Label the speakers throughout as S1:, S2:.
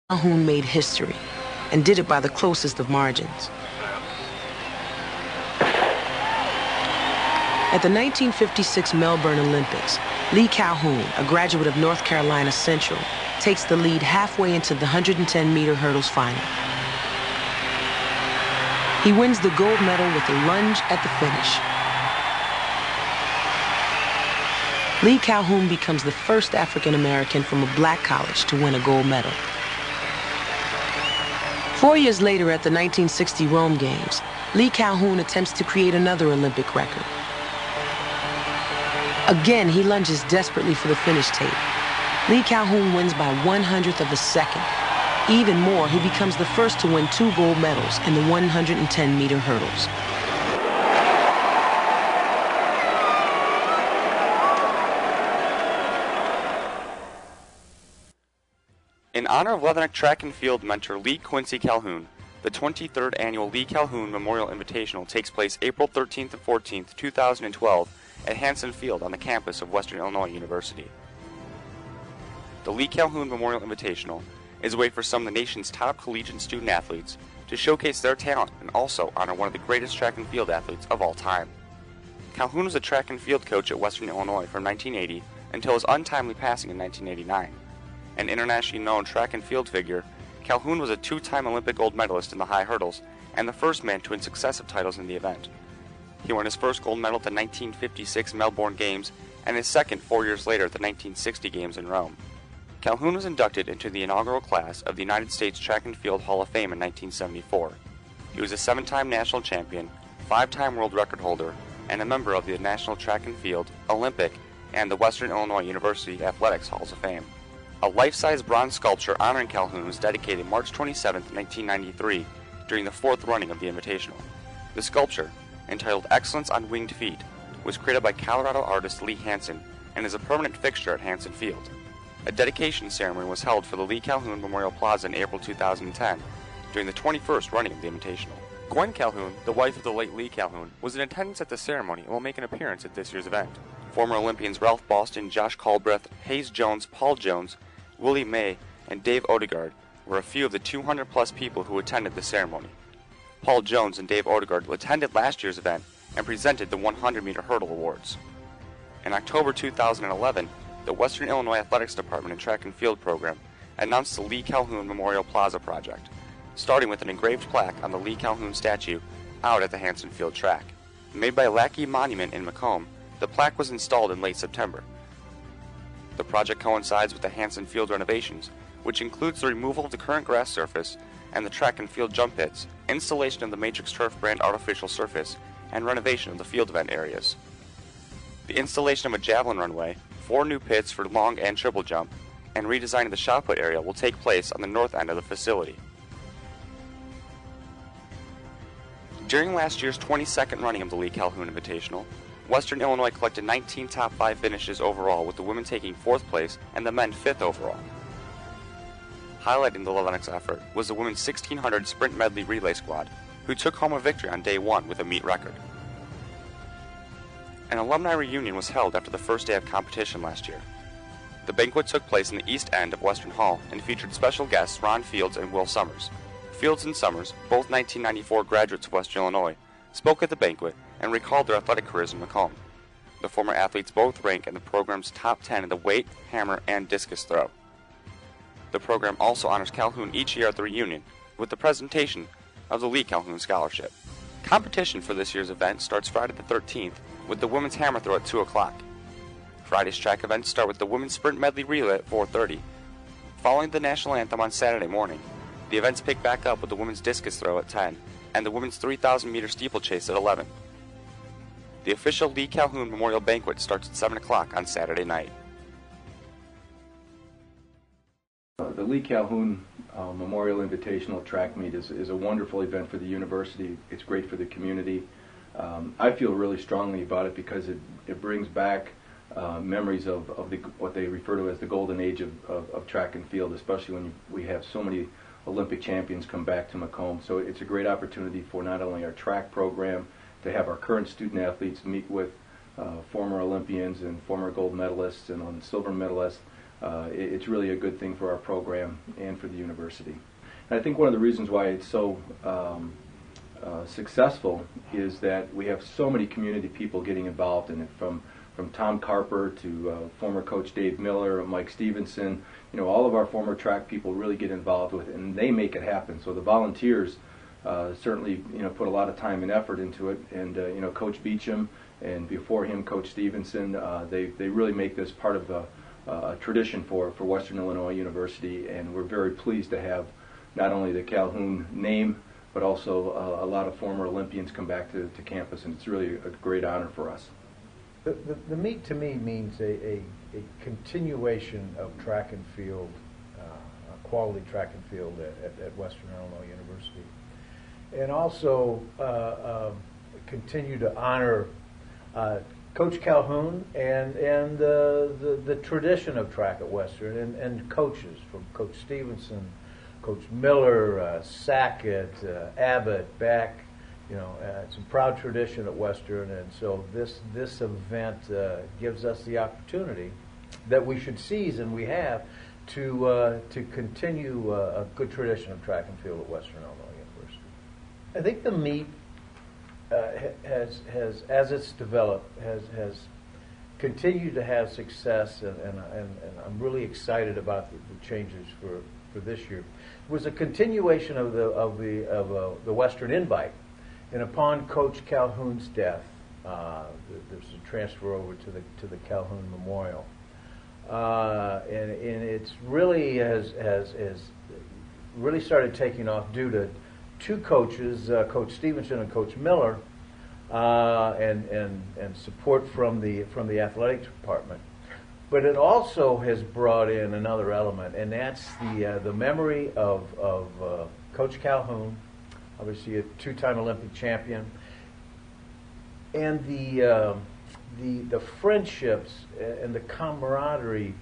S1: Calhoun made history and did it by the closest of margins. At the 1956 Melbourne Olympics, Lee Calhoun, a graduate of North Carolina Central, takes the lead halfway into the 110-meter hurdles final. He wins the gold medal with a lunge at the finish. Lee Calhoun becomes the first African-American from a black college to win a gold medal. 4 years later, at the 1960 Rome Games, Lee Calhoun attempts to create another Olympic record. Again, he lunges desperately for the finish tape. Lee Calhoun wins by 1/100th of a second. Even more, he becomes the first to win 2 gold medals in the 110-meter hurdles.
S2: In honor of Leatherneck track and field mentor Lee Quency Calhoun, the 23rd annual Lee Calhoun Memorial Invitational takes place April 13th and 14th, 2012 at Hansen Field on the campus of Western Illinois University. The Lee Calhoun Memorial Invitational is a way for some of the nation's top collegiate student athletes to showcase their talent and also honor one of the greatest track and field athletes of all time. Calhoun was a track and field coach at Western Illinois from 1980 until his untimely passing in 1989. An internationally known track and field figure, Calhoun was a 2-time Olympic gold medalist in the high hurdles and the first man to win successive titles in the event. He won his first gold medal at the 1956 Melbourne Games and his second 4 years later at the 1960 Games in Rome. Calhoun was inducted into the inaugural class of the United States Track and Field Hall of Fame in 1974. He was a 7-time national champion, 5-time world record holder, and a member of the National Track and Field, Olympic, and the Western Illinois University Athletics Halls of Fame. A life-size bronze sculpture honoring Calhoun was dedicated March 27, 1993, during the 4th running of the Invitational. The sculpture, entitled Excellence on Winged Feet, was created by Colorado artist Lee Hansen and is a permanent fixture at Hansen Field. A dedication ceremony was held for the Lee Calhoun Memorial Plaza in April 2010, during the 21st running of the Invitational. Gwen Calhoun, the wife of the late Lee Calhoun, was in attendance at the ceremony and will make an appearance at this year's event. Former Olympians Ralph Boston, Josh Culbreth, Hayes Jones, Paul Jones, Willie May, and Dave Odegaard were a few of the 200-plus people who attended the ceremony. Paul Jones and Dave Odegaard attended last year's event and presented the 100-meter hurdle awards. In October 2011, the Western Illinois Athletics Department and Track and Field program announced the Lee Calhoun Memorial Plaza project, starting with an engraved plaque on the Lee Calhoun statue out at the Hansen Field track. Made by Lackey Monument in Macomb, the plaque was installed in late September. The project coincides with the Hansen Field renovations, which includes the removal of the current grass surface and the track and field jump pits, installation of the Matrix Turf brand artificial surface, and renovation of the field event areas. The installation of a javelin runway, 4 new pits for long and triple jump, and redesign of the shot put area will take place on the north end of the facility. During last year's 22nd running of the Lee Calhoun Invitational, Western Illinois collected 19 top 5 finishes overall, with the women taking 4th place and the men 5th overall. Highlighting the Leatherneck's effort was the women's 1600 sprint medley relay squad, who took home a victory on day 1 with a meet record. An alumni reunion was held after the first day of competition last year. The banquet took place in the east end of Western Hall and featured special guests Ron Fields and Will Summers. Fields and Summers, both 1994 graduates of Western Illinois, spoke at the banquet and recalled their athletic careers in Macomb. The former athletes both rank in the program's top 10 in the weight, hammer, and discus throw. The program also honors Calhoun each year at the reunion with the presentation of the Lee Calhoun Scholarship. Competition for this year's event starts Friday the 13th with the women's hammer throw at 2 o'clock. Friday's track events start with the women's sprint medley relay at 4:30. Following the national anthem on Saturday morning, the events pick back up with the women's discus throw at 10 and the women's 3,000-meter steeplechase at 11. The official Lee Calhoun Memorial Banquet starts at 7 o'clock on Saturday night.
S3: The Lee Calhoun Memorial Invitational track meet is a wonderful event for the university. It's great for the community. I feel really strongly about it because it brings back memories of what they refer to as the golden age of track and field, especially when we have so many Olympic champions come back to Macomb. So it's a great opportunity for not only our track program to have our current student athletes meet with former Olympians and former gold medalists and silver medalists, it's really a good thing for our program and for the university. And I think one of the reasons why it's so successful is that we have so many community people getting involved in it, from Tom Carper to former coach Dave Miller, Mike Stevenson. You know, all of our former track people really get involved with it, and they make it happen. So the volunteers certainly, you know, put a lot of time and effort into it. And you know, Coach Beecham and before him, Coach Stevenson, they really make this part of a tradition for Western Illinois University, and we're very pleased to have not only the Calhoun name, but also a lot of former Olympians come back to campus, and it's really a great honor for us.
S4: The meet to me means a continuation of track and field, quality track and field at Western Illinois University, and also continue to honor Coach Calhoun and the tradition of track at Western, and coaches from Coach Stevenson, Coach Miller, Sackett, Abbott, Beck. You know, it's a proud tradition at Western, and so this event gives us the opportunity that we should seize, and we have, to continue a good tradition of track and field at Western Illinois University. I think the meet has as it's developed, has continued to have success, and I'm really excited about the changes for this year. It was a continuation of the Western Invite. And upon Coach Calhoun's death, there's a transfer over to the Calhoun Memorial, and it's really has really started taking off due to two coaches, Coach Stevenson and Coach Miller, and support from the athletics department. But it also has brought in another element, and that's the memory of Coach Calhoun, obviously a two-time Olympic champion, and the friendships and the camaraderie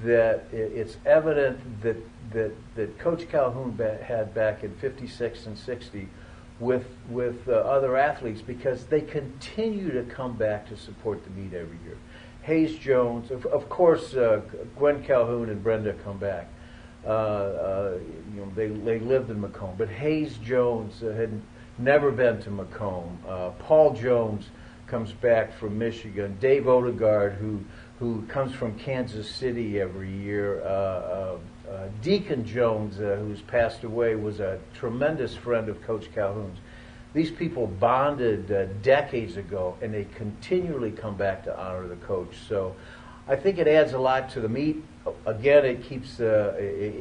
S4: that it's evident that Coach Calhoun had back in '56 and '60 with other athletes, because they continue to come back to support the meet every year. Hayes Jones, of course, Gwen Calhoun and Brenda come back. You know, they lived in Macomb, but Hayes Jones had never been to Macomb. Paul Jones comes back from Michigan. Dave Odegaard, who comes from Kansas City every year. Deacon Jones, who's passed away, was a tremendous friend of Coach Calhoun's. These people bonded decades ago, and they continually come back to honor the coach. So I think it adds a lot to the meet. Again, it keeps the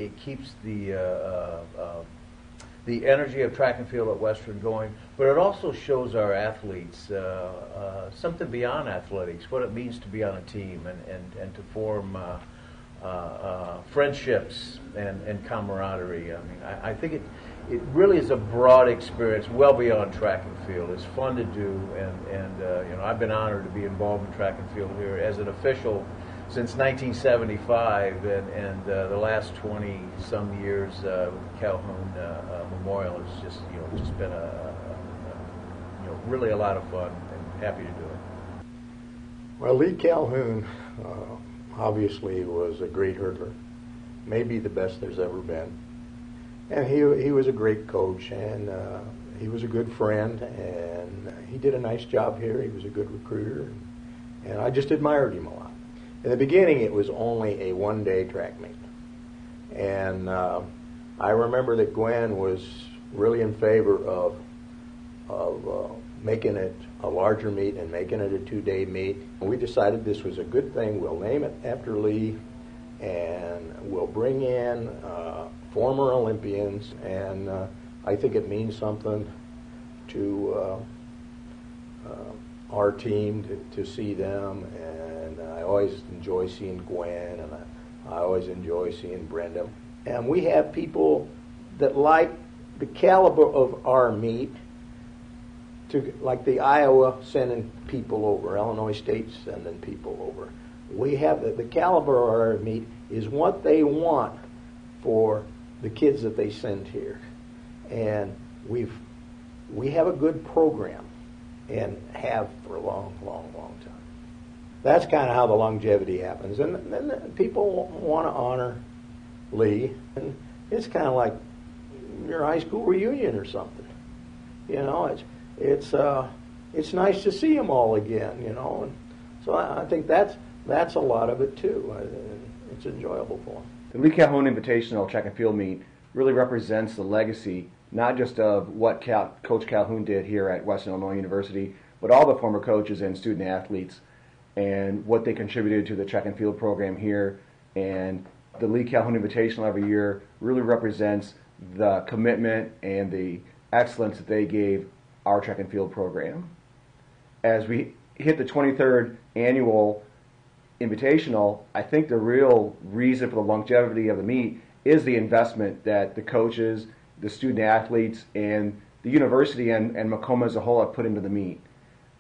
S4: energy of track and field at Western going, but it also shows our athletes something beyond athletics, what it means to be on a team and to form friendships and camaraderie. I mean, I think it really is a broad experience, well beyond track and field. It's fun to do, and you know, I've been honored to be involved in track and field here as an official since 1975, and the last 20-some years with Calhoun Memorial has just been really a lot of fun, and happy to do it.
S5: Well, Lee Calhoun obviously was a great hurdler, maybe the best there's ever been, and he was a great coach, and he was a good friend, and he did a nice job here. He was a good recruiter, and I just admired him a lot. In the beginning, it was only a one-day track meet, and I remember that Gwen was really in favor of making it a larger meet and making it a two-day meet. We decided this was a good thing. We'll name it after Lee, and we'll bring in former Olympians, and I think it means something to our team to see them, and I always enjoy seeing Gwen, and I always enjoy seeing Brenda. And we have people that like the caliber of our meet, like the Iowa sending people over, Illinois State sending people over. We have the caliber of our meet is what they want for the kids that they send here, and we have a good program, and have for a long time. that's kind of how the longevity happens. And then people want to honor Lee, and it's kind of like your high school reunion or something. You know, it's nice to see them all again. You know, and so I think that's a lot of it too. It's enjoyable for them.
S6: The Lee Calhoun Invitational track and field meet really represents the legacy, not just of what Coach Calhoun did here at Western Illinois University, but all the former coaches and student athletes and what they contributed to the track and field program here. And the Lee Calhoun Invitational every year really represents the commitment and the excellence that they gave our track and field program. As we hit the 23rd annual Invitational, I think the real reason for the longevity of the meet is the investment that the coaches, the student athletes, and the university and Macomb as a whole have put into the meet.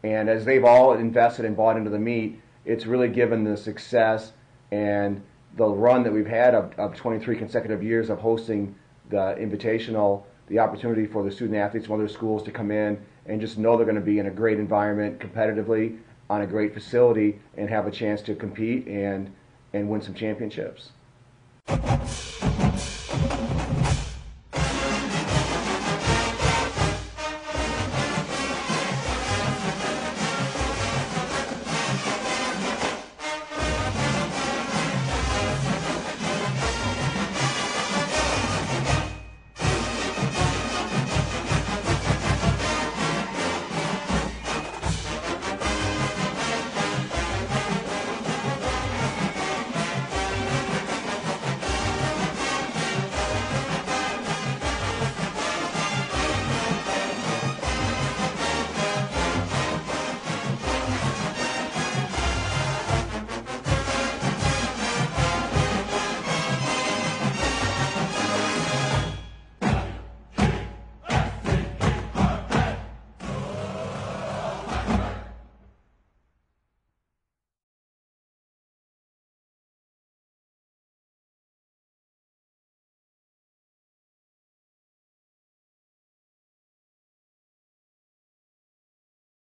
S6: And as they've all invested and bought into the meet, it's really given the success and the run that we've had of 23 consecutive years of hosting the Invitational, the opportunity for the student athletes from other schools to come in and just know they're going to be in a great environment competitively on a great facility and have a chance to compete and win some championships.